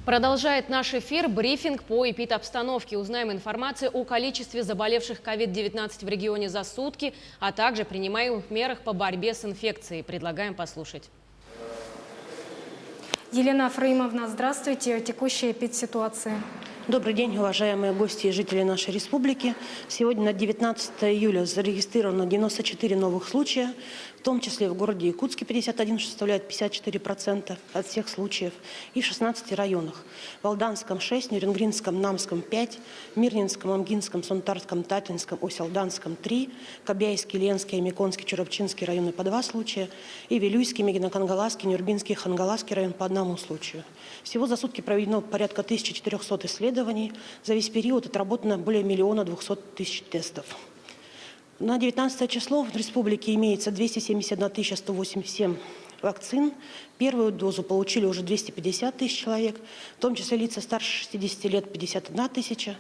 Продолжает наш эфир брифинг по эпидобстановке. Узнаем информацию о количестве заболевших COVID-19 в регионе за сутки, а также принимаемых мерах по борьбе с инфекцией. Предлагаем послушать. Елена Фраимовна, здравствуйте. Текущая эпидситуация. Добрый день, уважаемые гости и жители нашей республики. Сегодня на 19 июля зарегистрировано 94 новых случая, в том числе в городе Якутске 51, что составляет 54% от всех случаев, и в 16 районах. В Алданском 6, Нюрнгринском, Намском 5, Мирнинском, Амгинском, Сонтарском, Татинском, Усть-Алданском 3, Кобяйский, Ленский, Миконский, Чурапчинский районы по 2 случая, и Вилюйский, Мегино-Кангаласский, Нюрбинский, Хангаласский район по 1 случаю. Всего за сутки проведено порядка 1400 исследований. За весь период отработано более 1 200 000 тестов. На 19 число в республике имеется 271 187 вакцин. Первую дозу получили уже 250 000 человек, в том числе лица старше 60 лет 51 000.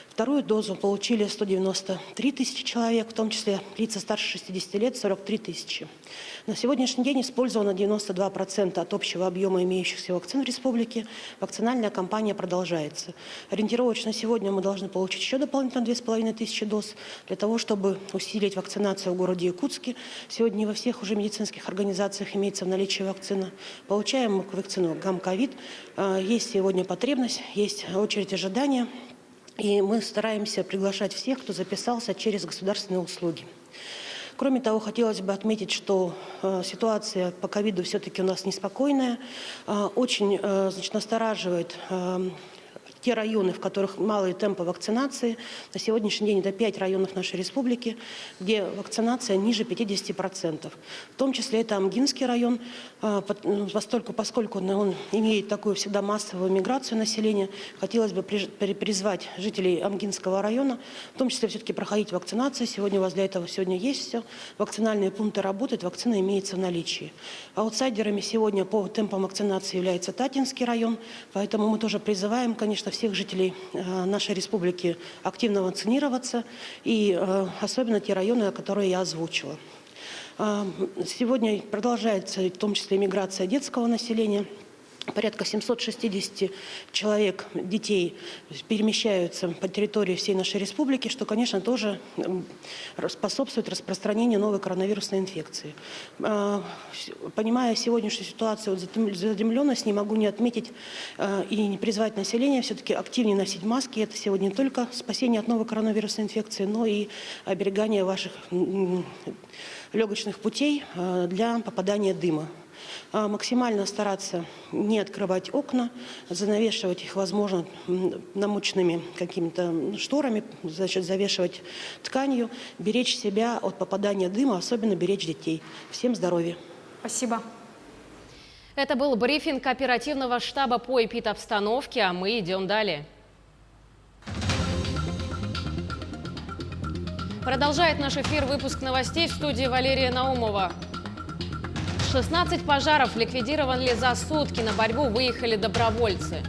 Вторую дозу получили 193 000 человек, в том числе лица старше 60 лет 43 000. На сегодняшний день использовано 92% от общего объема имеющихся вакцин в республике. Вакцинальная кампания продолжается. Ориентировочно сегодня мы должны получить еще дополнительно 2500 доз для того, чтобы усилить вакцинацию в городе Якутске. Сегодня не во всех уже медицинских организациях имеется в наличии вакцина. Получаем мы вакцину ГАМ-ковид. Есть сегодня потребность, есть очередь ожидания. И мы стараемся приглашать всех, кто записался через государственные услуги. Кроме того, хотелось бы отметить, что ситуация по ковиду все-таки у нас неспокойная. Очень настораживает те районы, в которых малые темпы вакцинации. На сегодняшний день это 5 районов нашей республики, где вакцинация ниже 50%. В том числе это Амгинский район, поскольку он имеет такую всегда массовую миграцию населения. Хотелось бы призвать жителей Амгинского района, в том числе все-таки проходить вакцинацию. Сегодня у вас для этого сегодня есть все. Вакцинальные пункты работают, вакцина имеется в наличии. Аутсайдерами сегодня по темпам вакцинации является Татинский район, поэтому мы тоже призываем, конечно, всех жителей нашей республики активно вакцинироваться, и особенно те районы, которые я озвучила. Сегодня продолжается в том числе миграция детского населения. Порядка 760 человек, детей, перемещаются по территории всей нашей республики, что, конечно, тоже способствует распространению новой коронавирусной инфекции. Понимая сегодняшнюю ситуацию, задымленность, не могу не отметить и не призвать население все-таки активнее носить маски. Это сегодня не только спасение от новой коронавирусной инфекции, но и оберегание ваших легочных путей для попадания дыма. Максимально стараться не открывать окна, занавешивать их, возможно, намоченными какими-то шторами, завешивать тканью, беречь себя от попадания дыма, особенно беречь детей. Всем здоровья. Спасибо. Это был брифинг оперативного штаба по эпидобстановке, а мы идем далее. Продолжает наш эфир выпуск новостей в студии Валерия Наумова. 16 пожаров ликвидировали за сутки, на борьбу выехали добровольцы.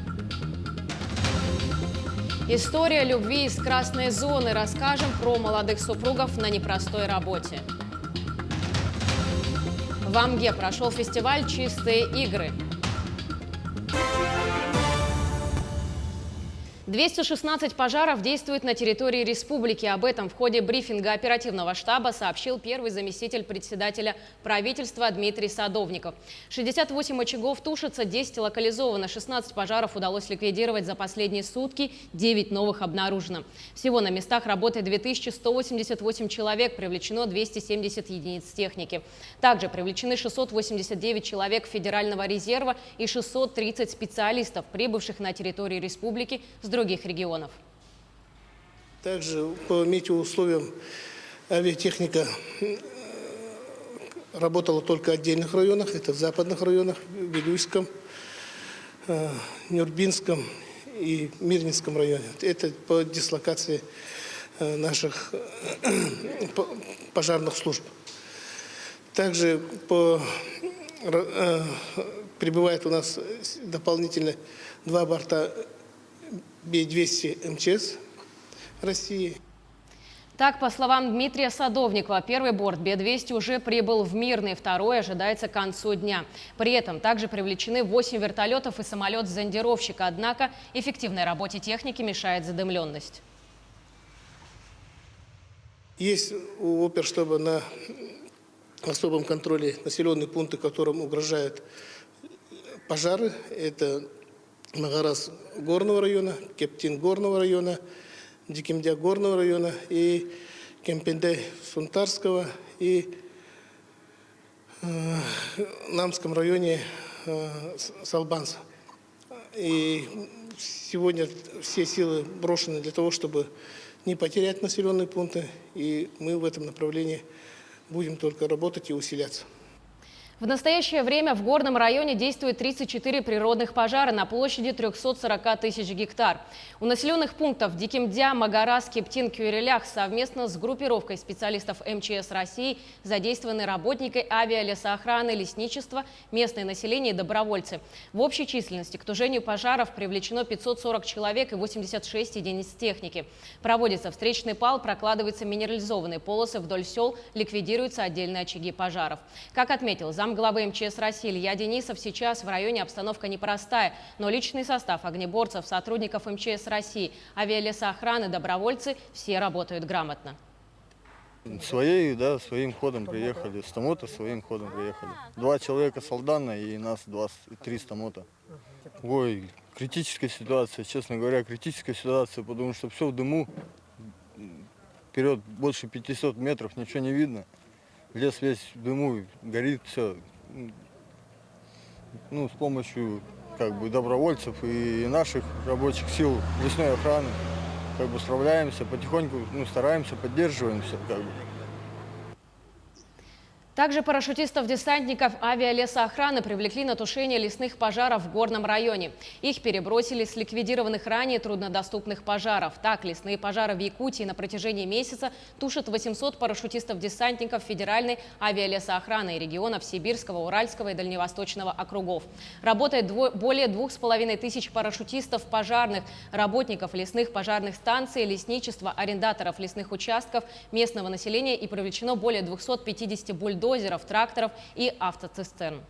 История любви из красной зоны. Расскажем про молодых супругов на непростой работе. В Амге прошел фестиваль «Чистые игры». 216 пожаров действуют на территории республики. Об этом в ходе брифинга оперативного штаба сообщил первый заместитель председателя правительства Дмитрий Садовников. 68 очагов тушатся, 10 локализовано, 16 пожаров удалось ликвидировать за последние сутки, 9 новых обнаружено. Всего на местах работает 2188 человек, привлечено 270 единиц техники. Также привлечены 689 человек Федерального резерва и 630 специалистов, прибывших на территорию республики с других регионов. Также по метеоусловиям авиатехника работала только в отдельных районах, это в западных районах, в Вилюйском, Нюрбинском и Мирнинском районе. Это по дислокации наших пожарных служб. Также прибывает у нас дополнительно 2 борта Би-200 МЧС России. Так, по словам Дмитрия Садовникова, первый борт Б-200 уже прибыл в Мирный, второй ожидается к концу дня. При этом также привлечены 8 вертолетов и самолет-зондировщика, однако эффективной работе техники мешает задымленность. Есть у оперштаба на особом контроле населенные пункты, которым угрожают пожары. Это Магарас горного района, Кептин горного района, Дикимдя горного района и Кемпенде Сунтарского и Намском районе Салбанса. И сегодня все силы брошены для того, чтобы не потерять населенные пункты, и мы в этом направлении будем только работать и усиляться. В настоящее время в горном районе действует 34 природных пожара на площади 340 тысяч гектар. У населенных пунктов Дикимдя, Магарас, Кептин, Кюрелях совместно с группировкой специалистов МЧС России задействованы работники авиалесоохраны, лесничества, местное население и добровольцы. В общей численности к тушению пожаров привлечено 540 человек и 86 единиц техники. Проводится встречный пал, прокладываются минерализованные полосы вдоль сел, ликвидируются отдельные очаги пожаров. Как отметил замглавы МЧС России Илья Денисов, сейчас в районе обстановка непростая, но личный состав огнеборцев, сотрудников МЧС России, авиалесоохраны, добровольцы – все работают грамотно. Своим ходом приехали. С Томота своим ходом приехали. 2 человека с Алдана и нас 3 с Томота. Ой, критическая ситуация, честно говоря, критическая ситуация, потому что все в дыму. Вперед больше 500 метров, ничего не видно. Лес весь в дыму, горит все. С помощью добровольцев и наших рабочих сил лесной охраны справляемся, потихоньку стараемся, поддерживаемся. Также парашютистов-десантников авиалесоохраны привлекли на тушение лесных пожаров в горном районе. Их перебросили с ликвидированных ранее труднодоступных пожаров. Так, лесные пожары в Якутии на протяжении месяца тушат 800 парашютистов-десантников Федеральной авиалесоохраны и регионов Сибирского, Уральского и Дальневосточного округов. Работает более 2500 парашютистов, пожарных, работников лесных пожарных станций, лесничества, арендаторов лесных участков, местного населения и привлечено более 250 бульдозеров, тракторов и автоцистерн.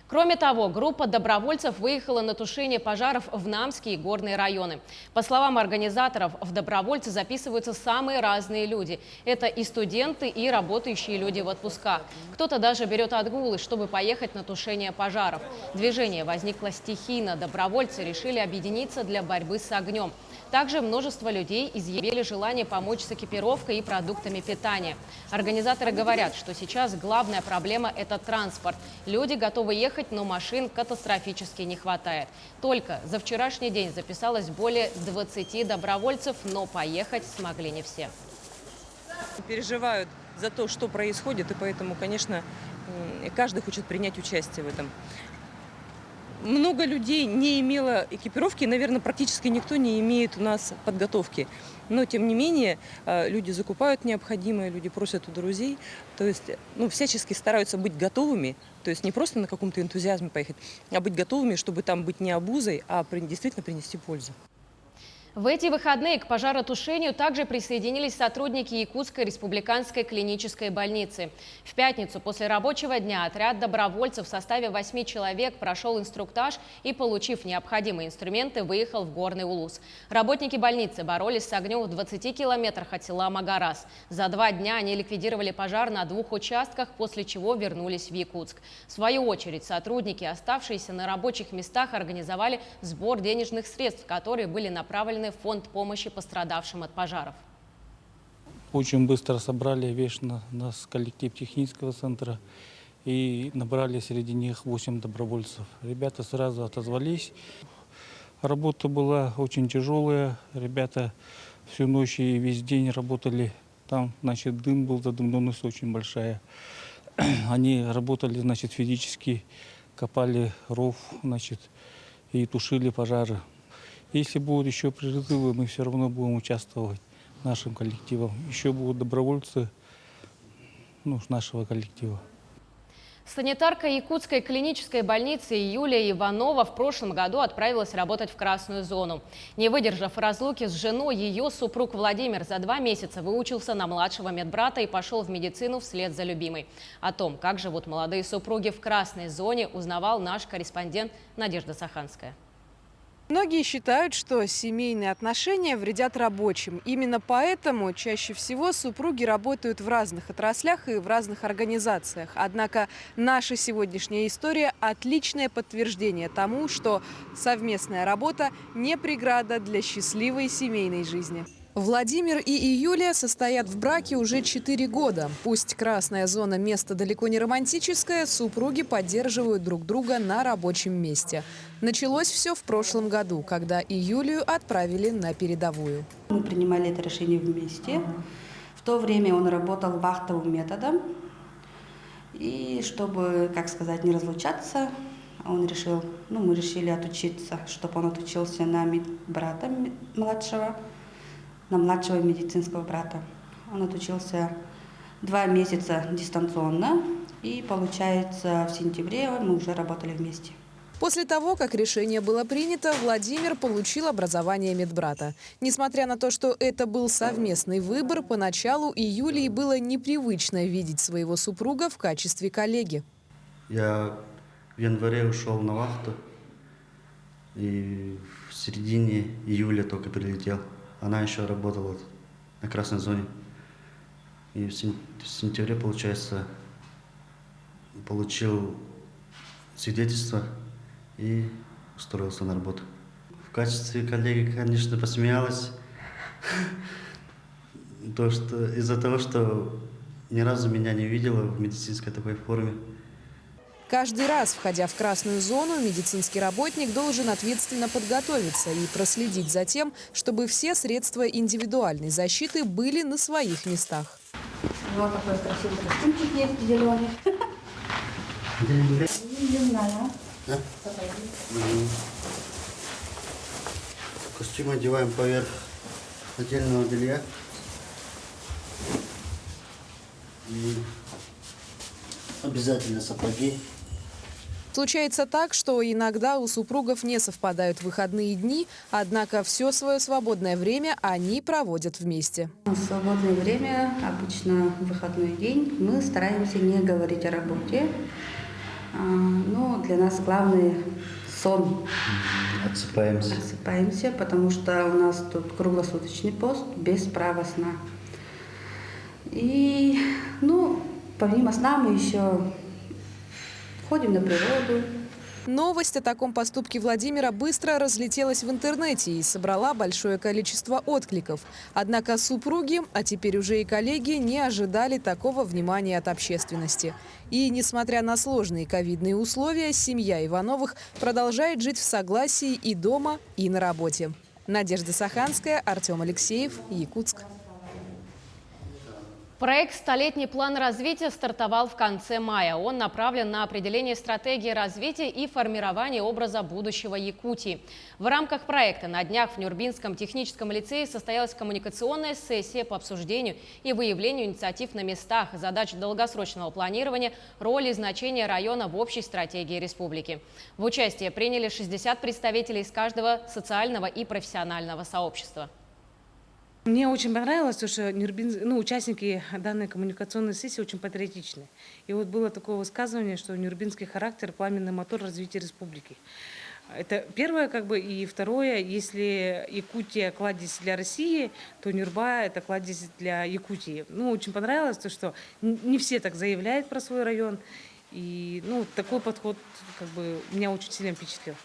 Кроме того, группа добровольцев выехала на тушение пожаров в Намские и горные районы. По словам организаторов, в добровольцы записываются самые разные люди. Это и студенты, и работающие люди в отпусках. Кто-то даже берет отгулы, чтобы поехать на тушение пожаров. Движение возникло стихийно. Добровольцы решили объединиться для борьбы с огнем. Также множество людей изъявили желание помочь с экипировкой и продуктами питания. Организаторы говорят, что сейчас главная проблема – это транспорт. Люди готовы ехать, но машин катастрофически не хватает. Только за вчерашний день записалось более 20 добровольцев, но поехать смогли не все. Переживают за то, что происходит, и поэтому, конечно, каждый хочет принять участие в этом. Много людей не имело экипировки, наверное, практически никто не имеет у нас подготовки. Но, тем не менее, люди закупают необходимое, люди просят у друзей. То есть, всячески стараются быть готовыми, то есть не просто на каком-то энтузиазме поехать, а быть готовыми, чтобы там быть не обузой, а действительно принести пользу. В эти выходные к пожаротушению также присоединились сотрудники Якутской республиканской клинической больницы. В пятницу после рабочего дня отряд добровольцев в составе 8 человек прошел инструктаж и, получив необходимые инструменты, выехал в Горный Улус. Работники больницы боролись с огнем в 20 километрах от села Магарас. За 2 дня они ликвидировали пожар на 2 участках, после чего вернулись в Якутск. В свою очередь, сотрудники, оставшиеся на рабочих местах, организовали сбор денежных средств, которые были направлены в фонд помощи пострадавшим от пожаров. Очень быстро собрали весь нас коллектив технического центра и набрали среди них 8 добровольцев. Ребята сразу отозвались. Работа была очень тяжелая. Ребята всю ночь и весь день работали. Там, дым был, задымленность очень большая. Они работали, физически, копали ров, и тушили пожары. Если будут еще призывы, мы все равно будем участвовать нашим коллективом. Еще будут добровольцы нашего коллектива. Санитарка Якутской клинической больницы Юлия Иванова в прошлом году отправилась работать в красную зону. Не выдержав разлуки с женой, ее супруг Владимир за 2 месяца выучился на младшего медбрата и пошел в медицину вслед за любимой. О том, как живут молодые супруги в красной зоне, узнавал наш корреспондент Надежда Саханская. Многие считают, что семейные отношения вредят рабочим. Именно поэтому чаще всего супруги работают в разных отраслях и в разных организациях. Однако наша сегодняшняя история – отличное подтверждение тому, что совместная работа не преграда для счастливой семейной жизни. Владимир и Юлия состоят в браке уже 4 года. Пусть красная зона – место далеко не романтическое, супруги поддерживают друг друга на рабочем месте. Началось все в прошлом году, когда и Юлию отправили на передовую. Мы принимали это решение вместе. В то время он работал вахтовым методом. И чтобы, как сказать, не разлучаться, мы решили отучиться, чтобы он отучился на медбрата младшего. На младшего медицинского брата. Он отучился 2 месяца дистанционно, и, получается, в сентябре мы уже работали вместе. После того, как решение было принято, Владимир получил образование медбрата. Несмотря на то, что это был совместный выбор, поначалу и Юлии было непривычно видеть своего супруга в качестве коллеги. Я в январе ушел на вахту, и в середине июля только прилетел. Она еще работала на красной зоне. И в сентябре, получается, получил свидетельство и устроился на работу. В качестве коллеги, конечно, посмеялась. Из-за того, что ни разу меня не видела в медицинской такой форме. Каждый раз, входя в красную зону, медицинский работник должен ответственно подготовиться и проследить за тем, чтобы все средства индивидуальной защиты были на своих местах. Вот такой красивый костюмчик есть, зеленый. Не знаю. Костюм одеваем поверх нательного белья. И обязательно сапоги. Случается так, что иногда у супругов не совпадают выходные дни, однако все свое свободное время они проводят вместе. В свободное время, обычно в выходной день, мы стараемся не говорить о работе. Но для нас главный сон. Отсыпаемся, потому что у нас тут круглосуточный пост без права сна. И, помимо сна мы еще ходим на природу. Новость о таком поступке Владимира быстро разлетелась в интернете и собрала большое количество откликов. Однако супруги, а теперь уже и коллеги, не ожидали такого внимания от общественности. И, несмотря на сложные ковидные условия, семья Ивановых продолжает жить в согласии и дома, и на работе. Надежда Саханская, Артем Алексеев, Якутск. Проект «Столетний план развития» стартовал в конце мая. Он направлен на определение стратегии развития и формирование образа будущего Якутии. В рамках проекта на днях в Нюрбинском техническом лицее состоялась коммуникационная сессия по обсуждению и выявлению инициатив на местах, задач долгосрочного планирования, роли и значения района в общей стратегии республики. В участие приняли 60 представителей из каждого социального и профессионального сообщества. Мне очень понравилось, что участники данной коммуникационной сессии очень патриотичны. И вот было такое высказывание, что нюрбинский характер – пламенный мотор развития республики. Это первое, и второе, если Якутия – кладезь для России, то Нюрба – это кладезь для Якутии. Очень понравилось то, что не все так заявляют про свой район. И такой подход меня очень сильно впечатлил.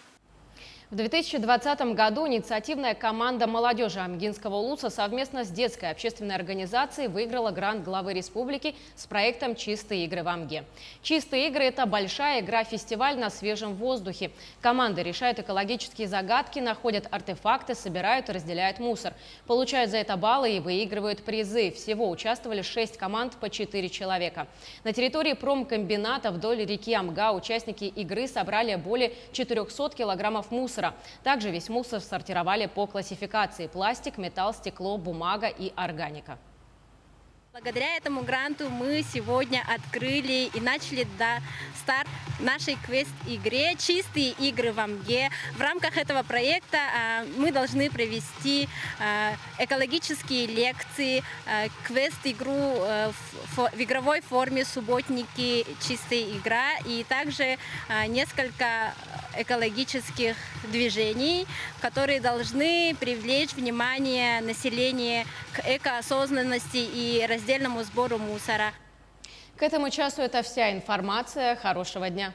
В 2020 году инициативная команда молодежи Амгинского улуса совместно с детской общественной организацией выиграла грант главы республики с проектом «Чистые игры в Амге». «Чистые игры» – это большая игра-фестиваль на свежем воздухе. Команды решают экологические загадки, находят артефакты, собирают и разделяют мусор. Получают за это баллы и выигрывают призы. Всего участвовали 6 команд по 4 человека. На территории промкомбината вдоль реки Амга участники игры собрали более 400 килограммов мусора. Также весь мусор сортировали по классификации: пластик, металл, стекло, бумага и органика. Благодаря этому гранту мы сегодня открыли и начали старт нашей квест-игре «Чистые игры в Амге». В рамках этого проекта мы должны провести экологические лекции, квест-игру в игровой форме «Субботники. Чистая игра» и также несколько экологических движений, которые должны привлечь внимание населения к экоосознанности и раздельному сбору мусора. К этому часу это вся информация. Хорошего дня.